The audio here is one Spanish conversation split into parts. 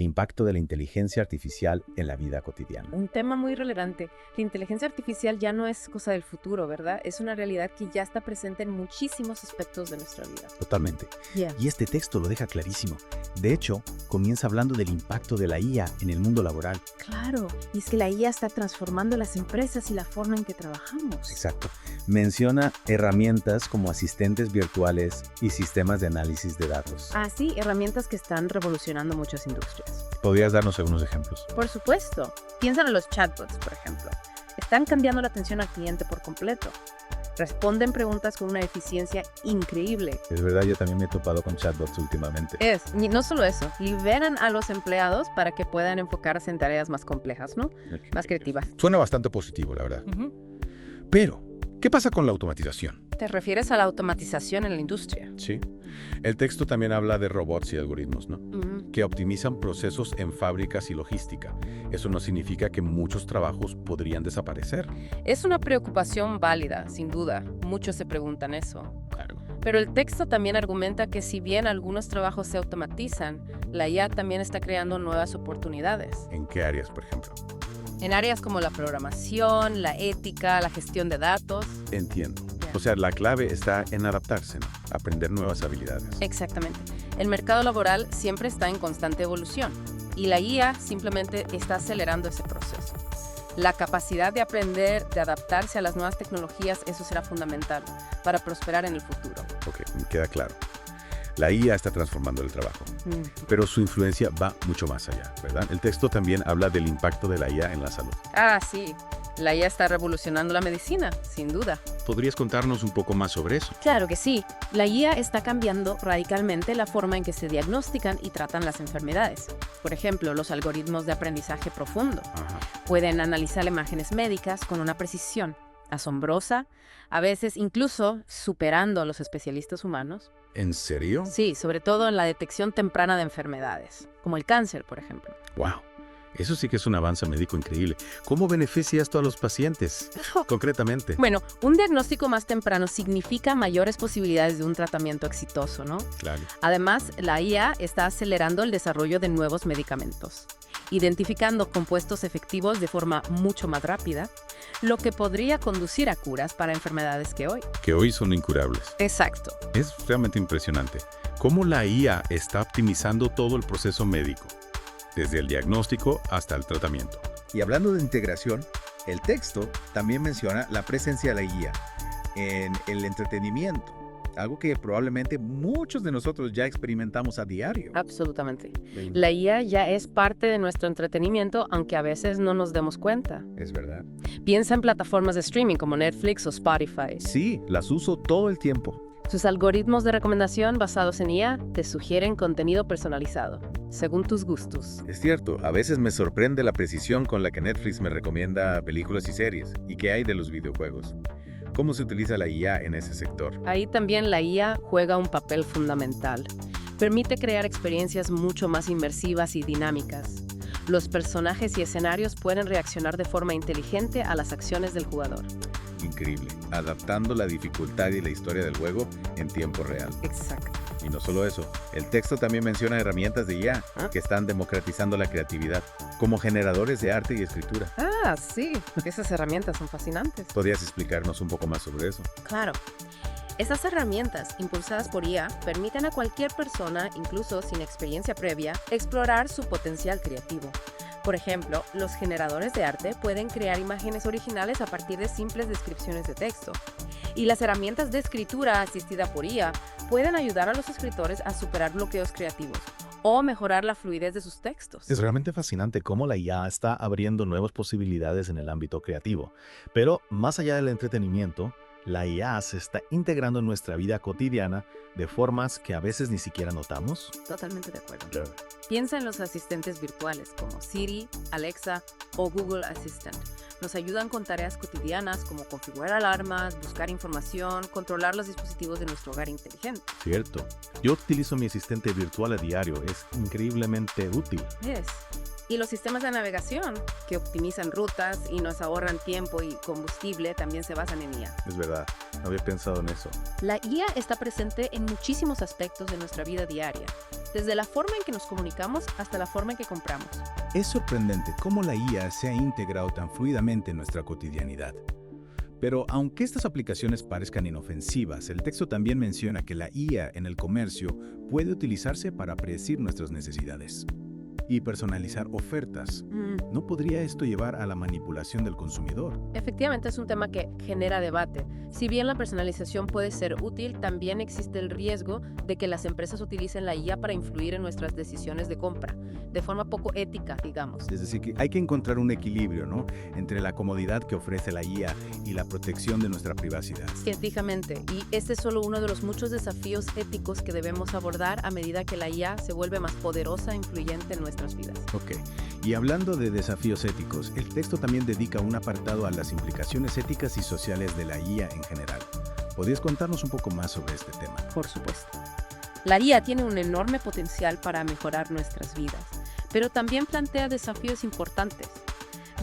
El impacto de la inteligencia artificial en la vida cotidiana. Un tema muy relevante. La inteligencia artificial ya no es cosa del futuro, ¿verdad? Es una realidad que ya está presente en muchísimos aspectos de nuestra vida. Totalmente. Yeah. Y este texto lo deja clarísimo. De hecho, comienza hablando del impacto de la IA en el mundo laboral. Claro, y es que la IA está transformando las empresas y la forma en que trabajamos. Exacto. Menciona herramientas como asistentes virtuales y sistemas de análisis de datos. Ah, sí, herramientas que están revolucionando muchas industrias. ¿Podrías darnos algunos ejemplos? Por supuesto. Piensa en los chatbots, por ejemplo. Están cambiando la atención al cliente por completo. Responden preguntas con una eficiencia increíble. Es verdad, yo también me he topado con chatbots últimamente. Y no solo eso, liberan a los empleados para que puedan enfocarse en tareas más complejas, ¿no? Más creativas. Suena bastante positivo, la verdad. Pero, ¿qué pasa con la automatización? ¿Te refieres a la automatización en la industria? Sí. El texto también habla de robots y algoritmos, ¿no? Que optimizan procesos en fábricas y logística. Eso no significa que muchos trabajos podrían desaparecer. Es una preocupación válida, sin duda. Muchos se preguntan eso. Claro. Pero el texto también argumenta que si bien algunos trabajos se automatizan, la IA también está creando nuevas oportunidades. ¿En qué áreas, por ejemplo? En áreas como la programación, la ética, la gestión de datos. Entiendo. O sea, la clave está en adaptarse, ¿no? Aprender nuevas habilidades. Exactamente. El mercado laboral siempre está en constante evolución y la IA simplemente está acelerando ese proceso. La capacidad de aprender, de adaptarse a las nuevas tecnologías, eso será fundamental para prosperar en el futuro. Ok, me queda claro. La IA está transformando el trabajo, pero su influencia va mucho más allá, ¿verdad? El texto también habla del impacto de la IA en la salud. Ah, sí. La IA está revolucionando la medicina, sin duda. ¿Podrías contarnos un poco más sobre eso? Claro que sí. La IA está cambiando radicalmente la forma en que se diagnostican y tratan las enfermedades. Por ejemplo, los algoritmos de aprendizaje profundo pueden analizar imágenes médicas con una precisión asombrosa, a veces incluso superando a los especialistas humanos. ¿En serio? Sí, sobre todo en la detección temprana de enfermedades, como el cáncer, por ejemplo. ¡Wow! Eso sí que es un avance médico increíble. ¿Cómo beneficia esto a los pacientes, concretamente? Bueno, un diagnóstico más temprano significa mayores posibilidades de un tratamiento exitoso, ¿no? Claro. Además, la IA está acelerando el desarrollo de nuevos medicamentos, identificando compuestos efectivos de forma mucho más rápida, lo que podría conducir a curas para enfermedades que hoy son incurables. Exacto. Es realmente impresionante cómo la IA está optimizando todo el proceso médico, desde el diagnóstico hasta el tratamiento. Y hablando de integración, el texto también menciona la presencia de la IA en el entretenimiento, algo que probablemente muchos de nosotros ya experimentamos a diario. Absolutamente. La IA ya es parte de nuestro entretenimiento, aunque a veces no nos demos cuenta. Es verdad. Piensa en plataformas de streaming como Netflix o Spotify. Sí, las uso todo el tiempo. Sus algoritmos de recomendación basados en IA te sugieren contenido personalizado, según tus gustos. Es cierto, a veces me sorprende la precisión con la que Netflix me recomienda películas y series. ¿Y qué hay de los videojuegos? ¿Cómo se utiliza la IA en ese sector? Ahí también la IA juega un papel fundamental. Permite crear experiencias mucho más inmersivas y dinámicas. Los personajes y escenarios pueden reaccionar de forma inteligente a las acciones del jugador. Increíble, adaptando la dificultad y la historia del juego en tiempo real. Exacto. Y no solo eso, el texto también menciona herramientas de IA que están democratizando la creatividad, como generadores de arte y escritura. Ah, sí, esas herramientas son fascinantes. ¿Podrías explicarnos un poco más sobre eso? Claro. Esas herramientas, impulsadas por IA, permiten a cualquier persona, incluso sin experiencia previa, explorar su potencial creativo. Por ejemplo, los generadores de arte pueden crear imágenes originales a partir de simples descripciones de texto. Y las herramientas de escritura asistida por IA pueden ayudar a los escritores a superar bloqueos creativos o mejorar la fluidez de sus textos. Es realmente fascinante cómo la IA está abriendo nuevas posibilidades en el ámbito creativo. Pero más allá del entretenimiento, la IA se está integrando en nuestra vida cotidiana de formas que a veces ni siquiera notamos. Totalmente de acuerdo. Piensa en los asistentes virtuales como Siri, Alexa o Google Assistant. Nos ayudan con tareas cotidianas como configurar alarmas, buscar información, controlar los dispositivos de nuestro hogar inteligente. Cierto. Yo utilizo mi asistente virtual a diario. Es increíblemente útil. Y los sistemas de navegación que optimizan rutas y nos ahorran tiempo y combustible también se basan en IA. Es verdad, no había pensado en eso. La IA está presente en muchísimos aspectos de nuestra vida diaria. desde la forma en que nos comunicamos hasta la forma en que compramos. Es sorprendente cómo la IA se ha integrado tan fluidamente en nuestra cotidianidad. Pero aunque estas aplicaciones parezcan inofensivas, el texto también menciona que la IA en el comercio puede utilizarse para predecir nuestras necesidades y personalizar ofertas. ¿No podría esto llevar a la manipulación del consumidor? Efectivamente es un tema que genera debate. Si bien la personalización puede ser útil, también existe el riesgo de que las empresas utilicen la IA para influir en nuestras decisiones de compra, de forma poco ética, digamos. Es decir, que hay que encontrar un equilibrio, ¿no?, entre la comodidad que ofrece la IA y la protección de nuestra privacidad. Científicamente, y este es solo uno de los muchos desafíos éticos que debemos abordar a medida que la IA se vuelve más poderosa e influyente en nuestras vidas. Ok, y hablando de desafíos éticos, el texto también dedica un apartado a las implicaciones éticas y sociales de la IA en general. ¿Podrías contarnos un poco más sobre este tema? Por supuesto. La IA tiene un enorme potencial para mejorar nuestras vidas, pero también plantea desafíos importantes.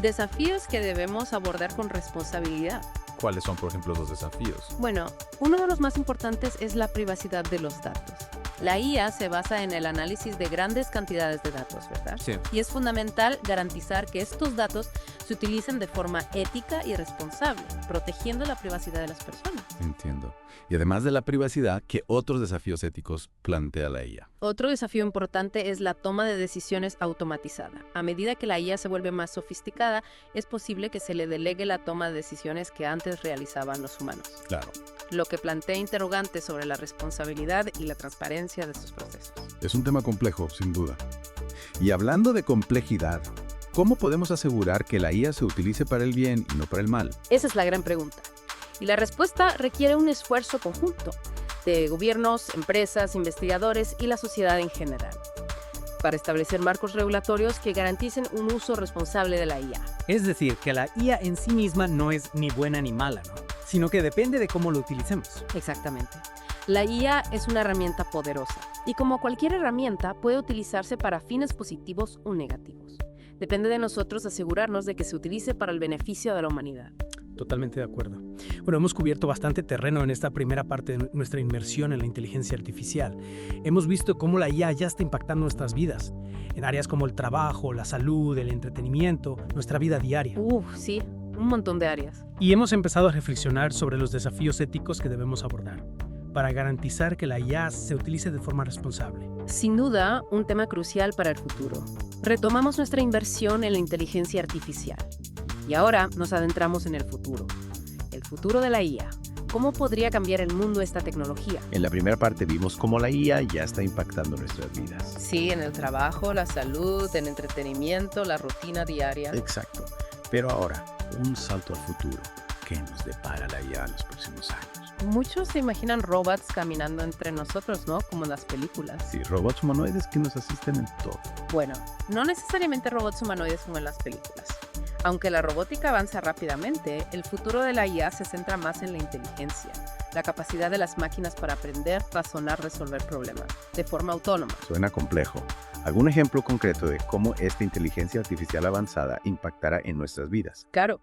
Desafíos que debemos abordar con responsabilidad. ¿Cuáles son, por ejemplo, los desafíos? Bueno, uno de los más importantes es la privacidad de los datos. La IA se basa en el análisis de grandes cantidades de datos, ¿verdad? Sí. Y es fundamental garantizar que estos datos se utilicen de forma ética y responsable, protegiendo la privacidad de las personas. Entiendo. Y además de la privacidad, ¿qué otros desafíos éticos plantea la IA? Otro desafío importante es la toma de decisiones automatizada. A medida que la IA se vuelve más sofisticada, es posible que se le delegue la toma de decisiones que antes realizaban los humanos, Claro. lo que plantea interrogantes sobre la responsabilidad y la transparencia de estos procesos. Es un tema complejo, sin duda. Y hablando de complejidad, ¿cómo podemos asegurar que la IA se utilice para el bien y no para el mal? Esa es la gran pregunta. Y la respuesta requiere un esfuerzo conjunto de gobiernos, empresas, investigadores y la sociedad en general, para establecer marcos regulatorios que garanticen un uso responsable de la IA. Es decir, que la IA en sí misma no es ni buena ni mala, ¿no?, sino que depende de cómo lo utilicemos. Exactamente. La IA es una herramienta poderosa y como cualquier herramienta puede utilizarse para fines positivos o negativos. Depende de nosotros asegurarnos de que se utilice para el beneficio de la humanidad. Totalmente de acuerdo. Bueno, hemos cubierto bastante terreno en esta primera parte de nuestra inmersión en la inteligencia artificial. Hemos visto cómo la IA ya está impactando nuestras vidas, en áreas como el trabajo, la salud, el entretenimiento, nuestra vida diaria. Sí, un montón de áreas. Y hemos empezado a reflexionar sobre los desafíos éticos que debemos abordar para garantizar que la IA se utilice de forma responsable. Sin duda, un tema crucial para el futuro. Retomamos nuestra inversión en la inteligencia artificial. Y ahora nos adentramos en el futuro de la IA. ¿Cómo podría cambiar el mundo esta tecnología? En la primera parte vimos cómo la IA ya está impactando nuestras vidas. Sí, en el trabajo, la salud, el entretenimiento, la rutina diaria. Exacto. Pero ahora, un salto al futuro. ¿Qué nos depara la IA en los próximos años? Muchos se imaginan robots caminando entre nosotros, ¿no? Como en las películas. Sí, robots humanoides que nos asisten en todo. Bueno, no necesariamente robots humanoides como en las películas. Aunque la robótica avanza rápidamente, el futuro de la IA se centra más en la inteligencia, la capacidad de las máquinas para aprender, razonar, resolver problemas, de forma autónoma. Suena complejo. ¿Algún ejemplo concreto de cómo esta inteligencia artificial avanzada impactará en nuestras vidas? Claro,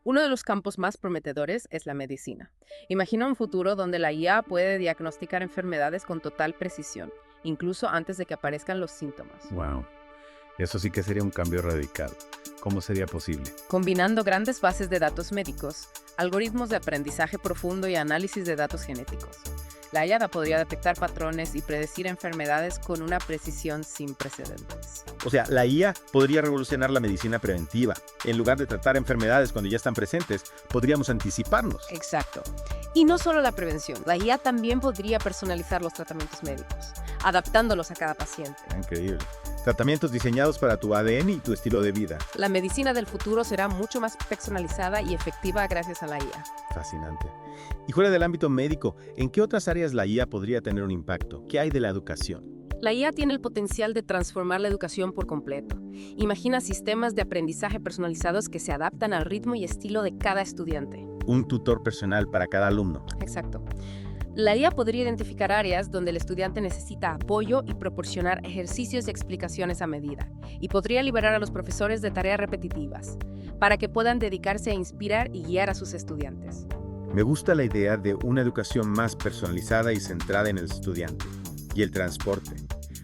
uno de los campos más prometedores es la medicina. Imagina un futuro donde la IA puede diagnosticar enfermedades con total precisión, incluso antes de que aparezcan los síntomas. Wow. Eso sí que sería un cambio radical. ¿Cómo sería posible? Combinando grandes bases de datos médicos, algoritmos de aprendizaje profundo y análisis de datos genéticos. La IA podría detectar patrones y predecir enfermedades con una precisión sin precedentes. O sea, la IA podría revolucionar la medicina preventiva. En lugar de tratar enfermedades cuando ya están presentes, podríamos anticiparnos. Exacto. Y no solo la prevención, la IA también podría personalizar los tratamientos médicos, adaptándolos a cada paciente. Increíble. Tratamientos diseñados para tu ADN y tu estilo de vida. La medicina del futuro será mucho más personalizada y efectiva gracias a la IA. Fascinante. Y fuera del ámbito médico, ¿en qué otras áreas la IA podría tener un impacto? ¿Qué hay de la educación? La IA tiene el potencial de transformar la educación por completo. Imagina sistemas de aprendizaje personalizados que se adaptan al ritmo y estilo de cada estudiante. Un tutor personal para cada alumno. Exacto. La IA podría identificar áreas donde el estudiante necesita apoyo y proporcionar ejercicios y explicaciones a medida, y podría liberar a los profesores de tareas repetitivas, para que puedan dedicarse a inspirar y guiar a sus estudiantes. Me gusta la idea de una educación más personalizada y centrada en el estudiante. Y el transporte.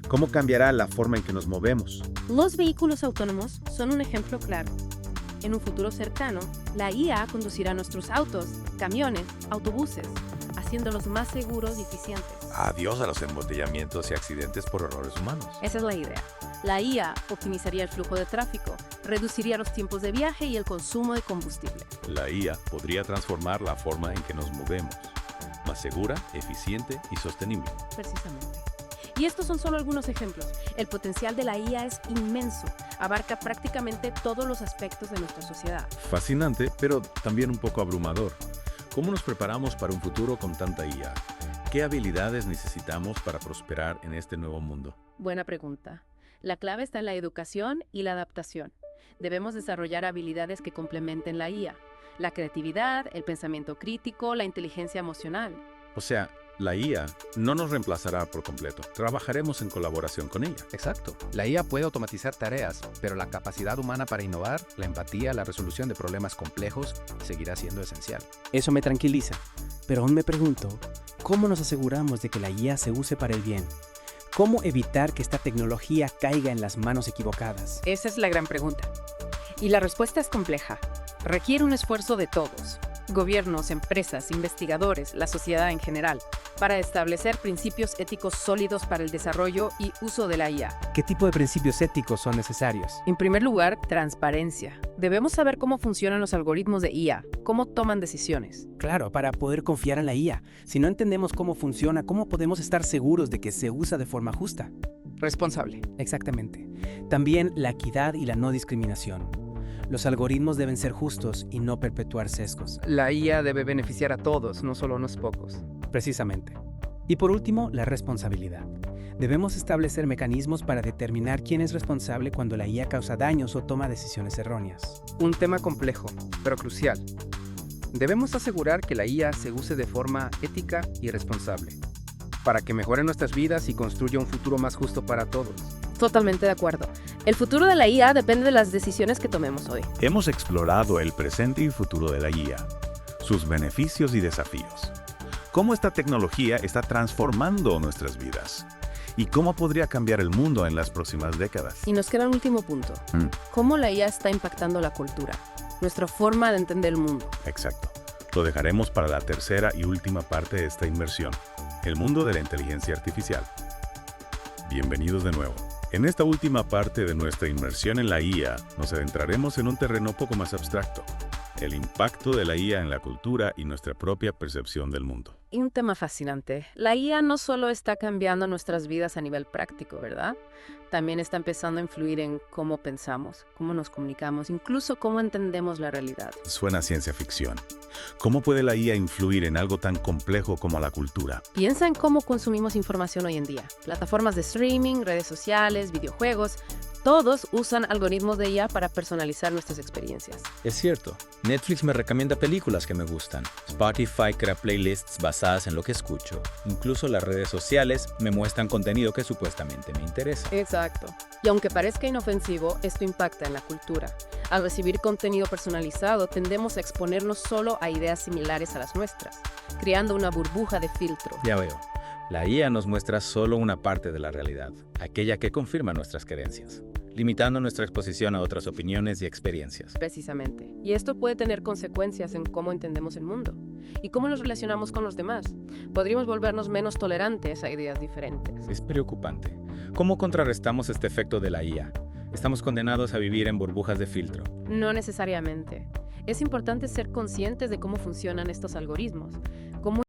¿Cómo cambiará la forma en que nos movemos? Los vehículos autónomos son un ejemplo claro. En un futuro cercano, la IA conducirá nuestros autos, camiones, autobuses, haciéndolos más seguros y eficientes. Adiós a los embotellamientos y accidentes por errores humanos. Esa es la idea. La IA optimizaría el flujo de tráfico, reduciría los tiempos de viaje y el consumo de combustible. La IA podría transformar la forma en que nos movemos, más segura, eficiente y sostenible. Precisamente. Y estos son solo algunos ejemplos. El potencial de la IA es inmenso. Abarca prácticamente todos los aspectos de nuestra sociedad. Fascinante, pero también un poco abrumador. ¿Cómo nos preparamos para un futuro con tanta IA? ¿Qué habilidades necesitamos para prosperar en este nuevo mundo? Buena pregunta. La clave está en la educación y la adaptación. Debemos desarrollar habilidades que complementen la IA. La creatividad, el pensamiento crítico, la inteligencia emocional. O sea, la IA no nos reemplazará por completo. Trabajaremos en colaboración con ella. Exacto. La IA puede automatizar tareas, pero la capacidad humana para innovar, la empatía, la resolución de problemas complejos seguirá siendo esencial. Eso me tranquiliza, pero aún me pregunto, ¿cómo nos aseguramos de que la IA se use para el bien? ¿Cómo evitar que esta tecnología caiga en las manos equivocadas? Esa es la gran pregunta. Y la respuesta es compleja. Requiere un esfuerzo de todos, gobiernos, empresas, investigadores, la sociedad en general, para establecer principios éticos sólidos para el desarrollo y uso de la IA. ¿Qué tipo de principios éticos son necesarios? En primer lugar, transparencia. Debemos saber cómo funcionan los algoritmos de IA, cómo toman decisiones. Claro, para poder confiar en la IA. Si no entendemos cómo funciona, ¿cómo podemos estar seguros de que se usa de forma justa? Responsable. Exactamente. También la equidad y la no discriminación. Los algoritmos deben ser justos y no perpetuar sesgos. La IA debe beneficiar a todos, no solo a unos pocos. Precisamente. Y por último, la responsabilidad. Debemos establecer mecanismos para determinar quién es responsable cuando la IA causa daños o toma decisiones erróneas. Un tema complejo, pero crucial. Debemos asegurar que la IA se use de forma ética y responsable, para que mejore nuestras vidas y construya un futuro más justo para todos. Totalmente de acuerdo. El futuro de la IA depende de las decisiones que tomemos hoy. Hemos explorado el presente y futuro de la IA, sus beneficios y desafíos, cómo esta tecnología está transformando nuestras vidas y cómo podría cambiar el mundo en las próximas décadas. Y nos queda un último punto. ¿Cómo la IA está impactando la cultura? Nuestra forma de entender el mundo. Exacto. Lo dejaremos para la tercera y última parte de esta inmersión, el mundo de la inteligencia artificial. Bienvenidos de nuevo. En esta última parte de nuestra inmersión en la IA, nos adentraremos en un terreno poco más abstracto, el impacto de la IA en la cultura y nuestra propia percepción del mundo. Y un tema fascinante. La IA no solo está cambiando nuestras vidas a nivel práctico, ¿verdad? También está empezando a influir en cómo pensamos, cómo nos comunicamos, incluso cómo entendemos la realidad. Suena a ciencia ficción. ¿Cómo puede la IA influir en algo tan complejo como la cultura? Piensa en cómo consumimos información hoy en día. Plataformas de streaming, redes sociales, videojuegos, todos usan algoritmos de IA para personalizar nuestras experiencias. Es cierto, Netflix me recomienda películas que me gustan. Spotify crea playlists basadas en lo que escucho. Incluso las redes sociales me muestran contenido que supuestamente me interesa. Exacto. Y aunque parezca inofensivo, esto impacta en la cultura. Al recibir contenido personalizado, tendemos a exponernos solo a ideas similares a las nuestras, creando una burbuja de filtro. Ya veo. La IA nos muestra solo una parte de la realidad, aquella que confirma nuestras creencias, limitando nuestra exposición a otras opiniones y experiencias. Precisamente. Y esto puede tener consecuencias en cómo entendemos el mundo y cómo nos relacionamos con los demás. Podríamos volvernos menos tolerantes a ideas diferentes. Es preocupante. ¿Cómo contrarrestamos este efecto de la IA? ¿Estamos condenados a vivir en burbujas de filtro? No necesariamente. Es importante ser conscientes de cómo funcionan estos algoritmos, cómo